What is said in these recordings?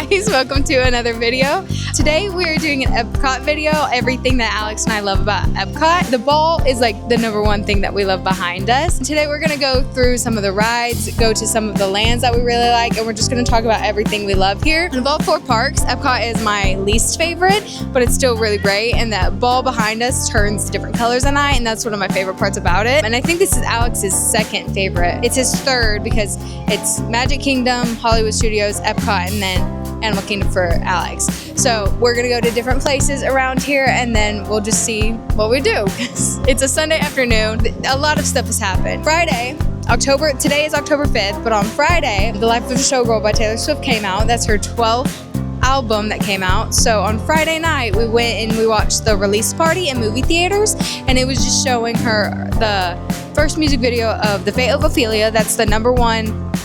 guys, welcome to another video. Today we are doing an EPCOT video, everything that Alex and I love about EPCOT. The ball is like the #1 thing that we love behind us. Today we're gonna go through some of the rides, go to some of the lands that we really like, and we're just gonna talk about everything we love here. And of all 4 parks, EPCOT is my least favorite, but it's still really great. And that ball behind us turns different colors at night, and that's one of my favorite parts about it. And I think this is Alex's 2nd favorite. It's his 3rd because it's Magic Kingdom, Hollywood Studios, EPCOT, and then Animal Kingdom for Alex. So we're gonna go to different places around here and then we'll just see what we do. It's a Sunday afternoon. A lot of stuff has happened. Today is October 5th, but on Friday, The Life of a Showgirl by Taylor Swift came out. That's her 12th album that came out. So on Friday night, we went and we watched the release party in movie theaters, and it was just showing her the first music video of The Fate of Ophelia. That's the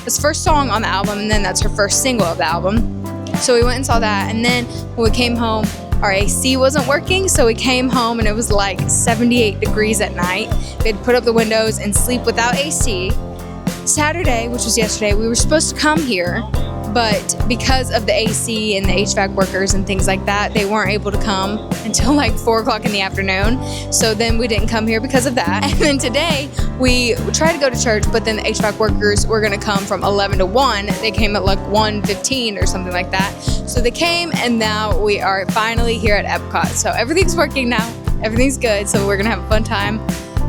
it's the first song on the album, and then that's her first single of the album. So we went and saw that, and then when we came home, our AC wasn't working, so we came home and it was like 78 degrees at night. We had to put up the windows and sleep without AC. Saturday, which was yesterday, we were supposed to come here, but because of the AC and the HVAC workers and things like that, they weren't able to come until like 4 o'clock in the afternoon. So then we didn't come here because of that. And then today we tried to go to church, but then the HVAC workers were gonna come from 11 to 1. They came at like 1:15 or something like that. So they came, and now we are finally here at EPCOT. So everything's working now, everything's good. So we're gonna have a fun time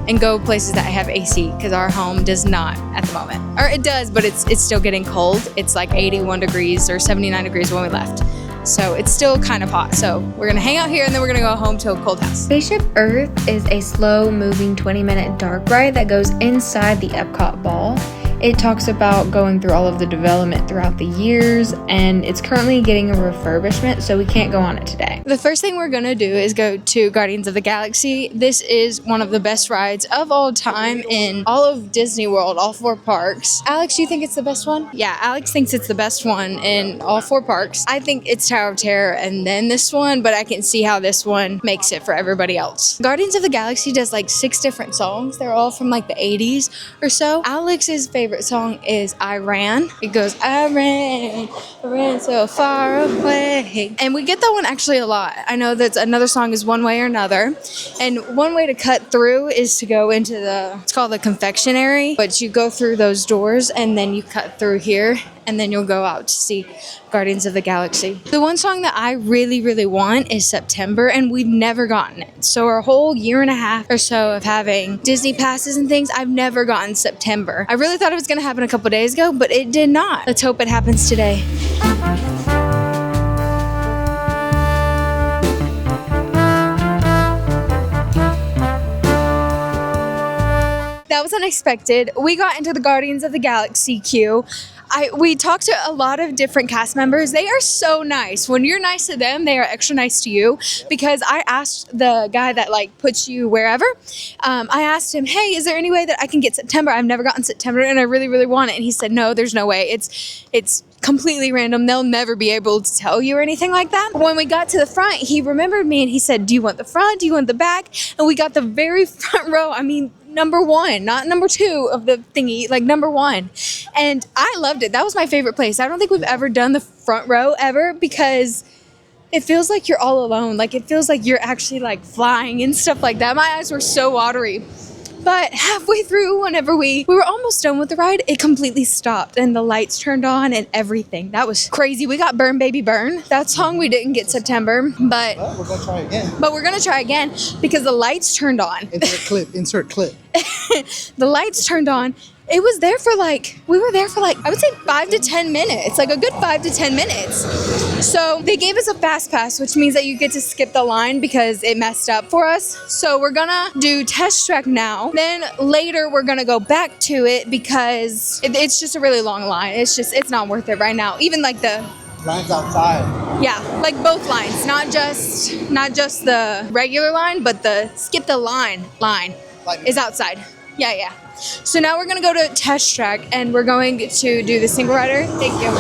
and go places that have AC, because our home does not at the moment. Or it does, but it's still getting cold. It's like 81 degrees or 79 degrees when we left. So it's still kind of hot. So we're gonna hang out here and then we're gonna go home to a cold house. Spaceship Earth is a slow-moving 20-minute dark ride that goes inside the EPCOT ball. It talks about going through all of the development throughout the years, and it's currently getting a refurbishment, so we can't go on it today. The first thing we're gonna do is go to Guardians of the Galaxy. This is one of the best rides of all time in all of Disney World, all 4 parks. Alex, you think it's the best one? Yeah, Alex thinks it's the best one in all 4 parks. I think it's Tower of Terror and then this one, but I can see how this one makes it for everybody else. Guardians of the Galaxy does like 6 different songs. They're all from like the 80s or so. Alex's favorite song is I Ran. It goes, I ran so far away. And we get that one actually a lot. I know that another song is One Way or Another. And one way to cut through is to go into it's called the confectionery, but you go through those doors and then you cut through here, and then you'll go out to see Guardians of the Galaxy. The one song that I really, really want is September, and we've never gotten it. So our whole year and a half or so of having Disney passes and things, I've never gotten September. I really thought it was gonna happen a couple days ago, but it did not. Let's hope it happens today. That was unexpected. We got into the Guardians of the Galaxy queue. We talked to a lot of different cast members. They are so nice. When you're nice to them, they are extra nice to you, because I asked the guy that like puts you wherever, I asked him, hey, is there any way that I can get September? I've never gotten September and I really, really want it. And he said, no, there's no way. It's completely random. They'll never be able to tell you or anything like that. When we got to the front, he remembered me and he said, do you want the front? Do you want the back? And we got the very front row. I mean, number 1, not number 2 of the thingy, like number 1. And I loved it. That was my favorite place. I don't think we've ever done the front row ever, because it feels like you're all alone. Like it feels like you're actually like flying and stuff like that. My eyes were so watery. But halfway through, whenever we were almost done with the ride, it completely stopped and the lights turned on and everything. That was crazy. We got Burn Baby Burn. That song we didn't get September, but we're gonna try again. But we're gonna try again because the lights turned on. Insert clip. The lights turned on. We were there for like, I would say 5 to 10 minutes, like a good 5 to 10 minutes. So they gave us a fast pass, which means that you get to skip the line because it messed up for us. So we're gonna do Test Track now. Then later we're gonna go back to it because it's just a really long line. It's not worth it right now. Even like the lines outside. Yeah, like both lines, not just the regular line, but the skip the line is outside. Yeah. So now we're gonna go to Test Track and we're going to do the single rider. Thank you.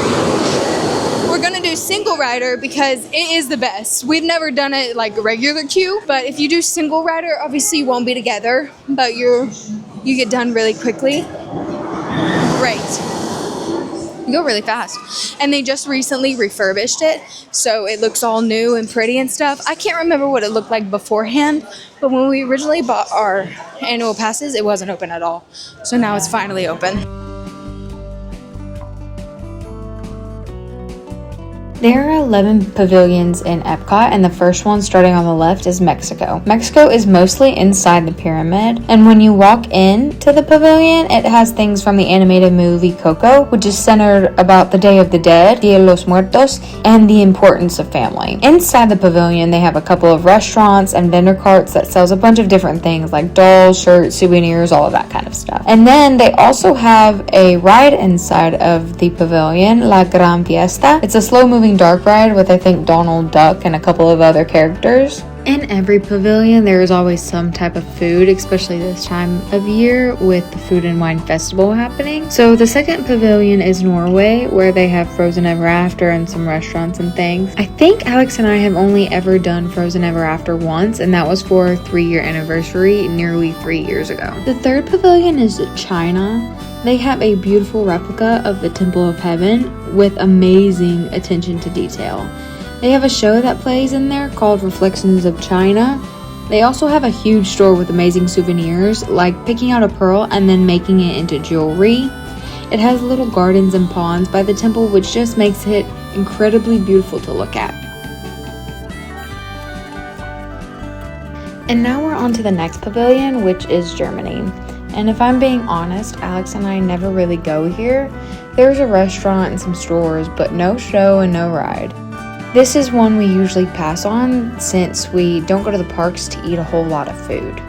We're gonna do single rider because it is the best. We've never done it like regular queue, but if you do single rider, obviously you won't be together, but you get done really quickly. Great. You go really fast. And they just recently refurbished it, so it looks all new and pretty and stuff. I can't remember what it looked like beforehand, but when we originally bought our annual passes, it wasn't open at all. So now it's finally open. There are 11 pavilions in Epcot, and the first one starting on the left is Mexico. Mexico is mostly inside the pyramid, and when you walk in to the pavilion, it has things from the animated movie Coco, which is centered about the Day of the Dead, Dia de los Muertos, and the importance of family. Inside the pavilion, they have a couple of restaurants and vendor carts that sells a bunch of different things like dolls, shirts, souvenirs, all of that kind of stuff. And then they also have a ride inside of the pavilion, La Gran Fiesta. It's a slow-moving dark ride with, I think, Donald Duck and a couple of other characters. In every pavilion, there is always some type of food, especially this time of year with the Food and Wine Festival happening. So the second pavilion is Norway, where they have Frozen Ever After and some restaurants and things. I think Alex and I have only ever done Frozen Ever After once, and that was for our 3-year anniversary nearly 3 years ago. The third pavilion is China. They have a beautiful replica of the Temple of Heaven with amazing attention to detail. They have a show that plays in there called Reflections of China. They also have a huge store with amazing souvenirs, like picking out a pearl and then making it into jewelry. It has little gardens and ponds by the temple, which just makes it incredibly beautiful to look at. And now we're on to the next pavilion, which is Germany. And if I'm being honest, Alex and I never really go here. There's a restaurant and some stores, but no show and no ride. This is one we usually pass on since we don't go to the parks to eat a whole lot of food.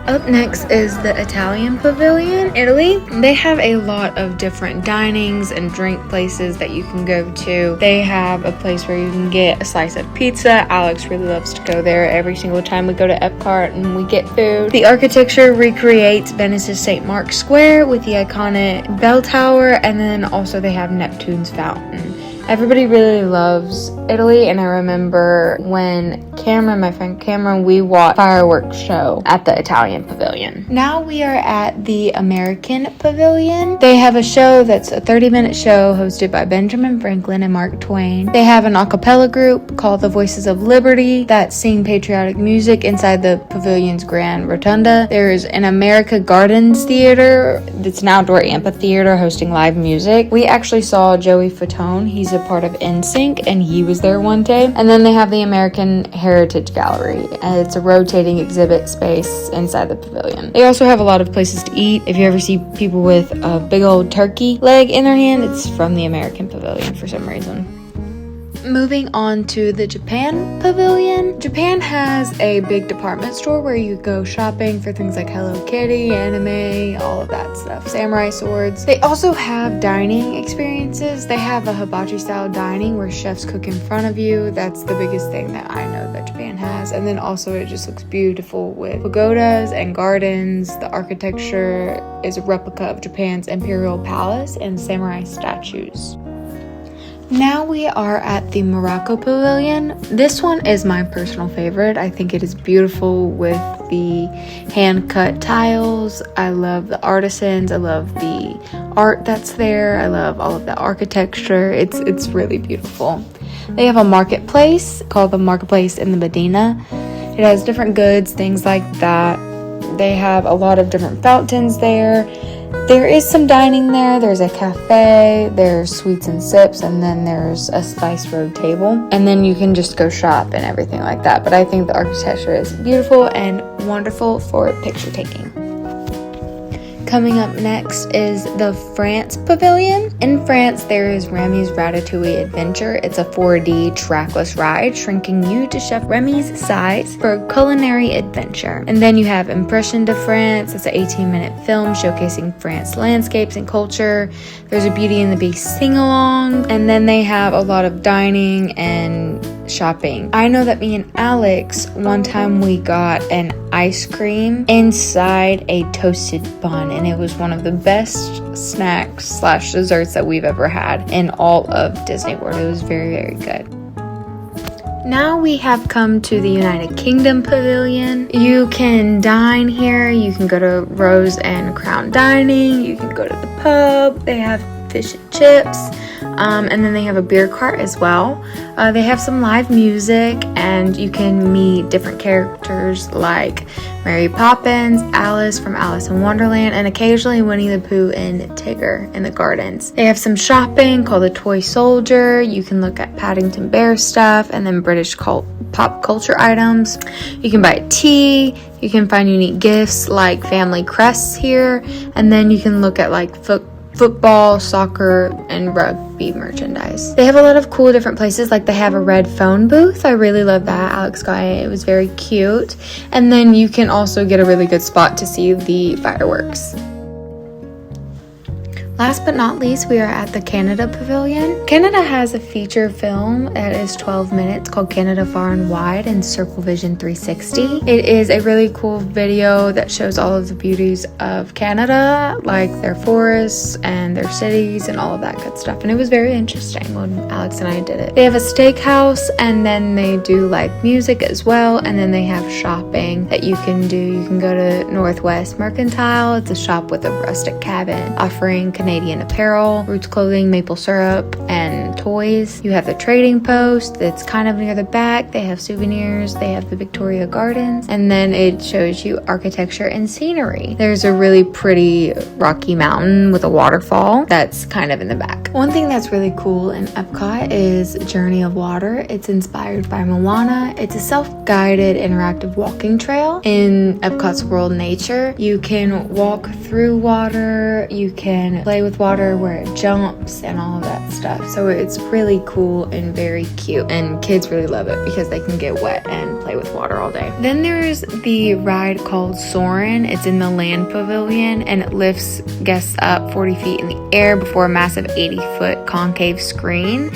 Up next is the Italian Pavilion, Italy. They have a lot of different dinings and drink places that you can go to. They have a place where you can get a slice of pizza. Alex really loves to go there every single time we go to Epcot and we get food. The architecture recreates Venice's St. Mark's Square with the iconic bell tower, and then also they have Neptune's fountain. Everybody really loves Italy, and I remember when my friend Cameron, we watched a fireworks show at the Italian Pavilion. Now we are at the American Pavilion. They have a show that's a 30-minute show hosted by Benjamin Franklin and Mark Twain. They have an a cappella group called the Voices of Liberty that sing patriotic music inside the pavilion's grand rotunda. There's an America Gardens Theater that's an outdoor amphitheater hosting live music. We actually saw Joey Fatone. He's a part of NSYNC, and he was there one day. And then they have the American Heritage Gallery, and it's a rotating exhibit space inside the pavilion. They also have a lot of places to eat. If you ever see people with a big old turkey leg in their hand, it's from the American Pavilion for some reason. Moving on to the Japan Pavilion. Japan has a big department store where you go shopping for things like Hello Kitty, anime, all of that stuff, samurai swords. They also have dining experiences. They have a hibachi style dining where chefs cook in front of you. That's the biggest thing that I know that Japan has. And then also it just looks beautiful with pagodas and gardens. The architecture is a replica of Japan's imperial palace and samurai statues. Now we are at the Morocco Pavilion. This one is my personal favorite. I think it is beautiful with the hand-cut tiles. I love the artisans. I love the art that's there. I love all of the architecture. It's really beautiful. They have a marketplace called the Marketplace in the Medina. It has different goods, things like that. They have a lot of different fountains there. There is some dining there. There's a cafe, there's sweets and sips, and then there's a spice road table. And then you can just go shop and everything like that. But I think the architecture is beautiful and wonderful for picture taking. Coming up next is the France Pavilion. In France, there is Remy's Ratatouille Adventure. It's a 4D trackless ride, shrinking you to Chef Remy's size for culinary adventure. And then you have Impression de France. It's an 18-minute film showcasing France landscapes and culture. There's a Beauty and the Beast sing-along. And then they have a lot of dining and shopping. I know that me and Alex, one time we got an ice cream inside a toasted bun, and it was one of the best snacks / desserts that we've ever had in all of Disney World. It was very, very good. Now we have come to the United Kingdom Pavilion. You can dine here. You can go to Rose and Crown Dining. You can go to the pub. They have fish and chips. And then they have a beer cart as well. They have some live music, and you can meet different characters like Mary Poppins, Alice from Alice in Wonderland, and occasionally Winnie the Pooh and Tigger in the gardens. They have some shopping called the Toy Soldier. You can look at Paddington Bear stuff, and then British pop culture items. You can buy tea. You can find unique gifts like family crests here, and then you can look at like football, soccer, and rugby merchandise. They have a lot of cool different places, like they have a red phone booth. I really love that. Alex got it. It was very cute. And then you can also get a really good spot to see the fireworks. Last but not least, we are at the Canada Pavilion. Canada has a feature film that is 12 minutes called Canada Far and Wide in Circle Vision 360. It is a really cool video that shows all of the beauties of Canada, like their forests and their cities and all of that good stuff. And it was very interesting when Alex and I did it. They have a steakhouse, and then they do live music as well. And then they have shopping that you can do. You can go to Northwest Mercantile. It's a shop with a rustic cabin offering Canadian apparel, roots clothing, maple syrup, and toys. You have the trading post that's kind of near the back. They have souvenirs. They have the Victoria Gardens, and then it shows you architecture and scenery. There's a really pretty rocky mountain with a waterfall that's kind of in the back. One thing that's really cool in Epcot is Journey of Water. It's inspired by Moana. It's a self-guided interactive walking trail in Epcot's World Nature. You can walk through water. You can play with water where it jumps and all of that stuff. So it's really cool and very cute, and kids really love it because they can get wet and play with water all day. Then there's the ride called Soarin'. It's in the Land Pavilion, and it lifts guests up 40 feet in the air before a massive 80-foot concave screen.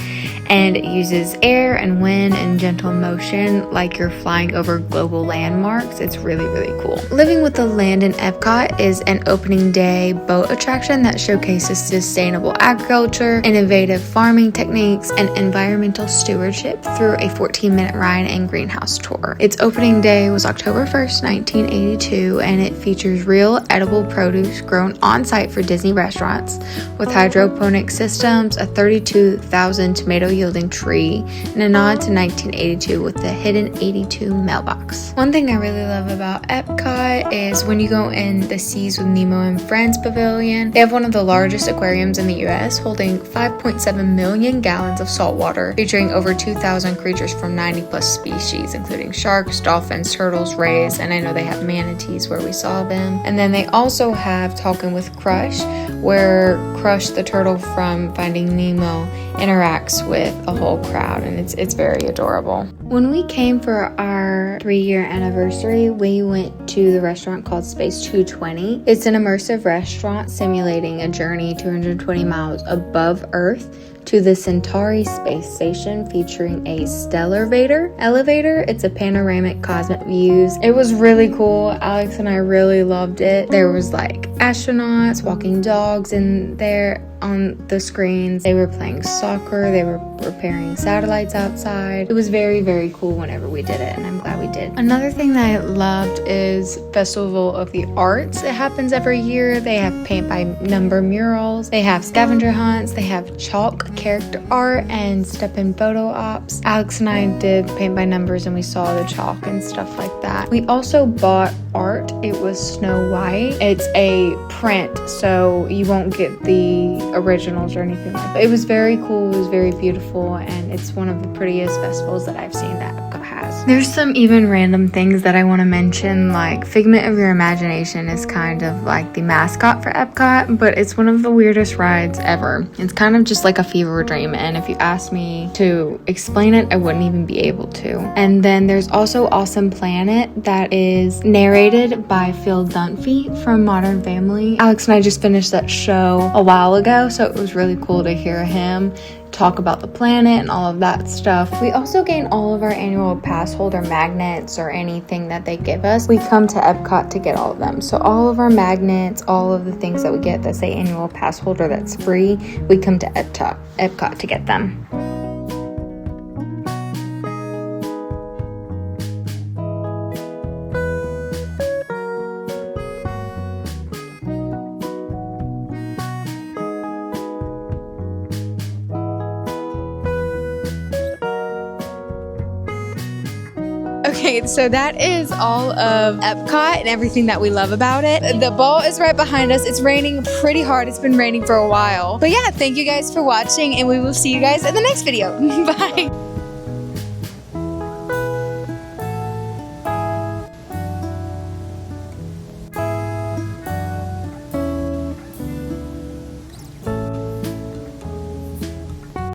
And it uses air and wind and gentle motion like you're flying over global landmarks. It's really, really cool. Living with the Land in Epcot is an opening day boat attraction that showcases sustainable agriculture, innovative farming techniques, and environmental stewardship through a 14-minute ride and greenhouse tour. Its opening day was October 1st, 1982, and it features real edible produce grown on site for Disney restaurants with hydroponic systems, a 32,000 tomato yielding tree, and a nod to 1982 with the hidden 82 mailbox. One thing I really love about Epcot is when you go in the Seas with Nemo and Friends Pavilion, they have one of the largest aquariums in the US, holding 5.7 million gallons of salt water, featuring over 2,000 creatures from 90 plus species, including sharks, dolphins, turtles, rays, and I know they have manatees where we saw them. And then they also have Talking with Crush, where Crush the turtle from Finding Nemo interacts with a whole crowd, and it's very adorable. When we came for our 3-year anniversary, we went to the restaurant called Space 220. It's an immersive restaurant simulating a journey 220 miles above Earth to the Centauri space station, featuring a stellar elevator. It's a panoramic cosmic views. It was really cool. Alex and I really loved it. There was like astronauts, walking dogs in there on the screens. They were playing soccer. They were repairing satellites outside. It was very, very cool whenever we did it, and I'm glad we did. Another thing that I loved is Festival of the Arts. It happens every year. They have paint by number murals. They have scavenger hunts. They have chalk character art and step-in photo ops. Alex and I did paint by numbers, and we saw the chalk and stuff like that. We also bought art. It was Snow White. It's a print, so you won't get the originals or anything like that. It was very cool. It was very beautiful, and it's one of the prettiest festivals that I've seen that Epcot has. There's some even random things that I want to mention, like Figment of Your Imagination is kind of like the mascot for Epcot, but it's one of the weirdest rides ever. It's kind of just like a fever dream, and if you asked me to explain it, I wouldn't even be able to. And then there's also Awesome Planet that is narrated by Phil Dunphy from Modern Family. Alex and I just finished that show a while ago, so it was really cool to hear him talk about the planet and all of that stuff. We also gain all of our annual pass holder magnets or anything that they give us. We come to Epcot to get all of them. So all of our magnets, all of the things that we get that say annual pass holder that's free, we come to Epcot to get them. Okay, so that is all of Epcot and everything that we love about it. The ball is right behind us. It's raining pretty hard. It's been raining for a while. But yeah, thank you guys for watching, and we will see you guys in the next video. Bye.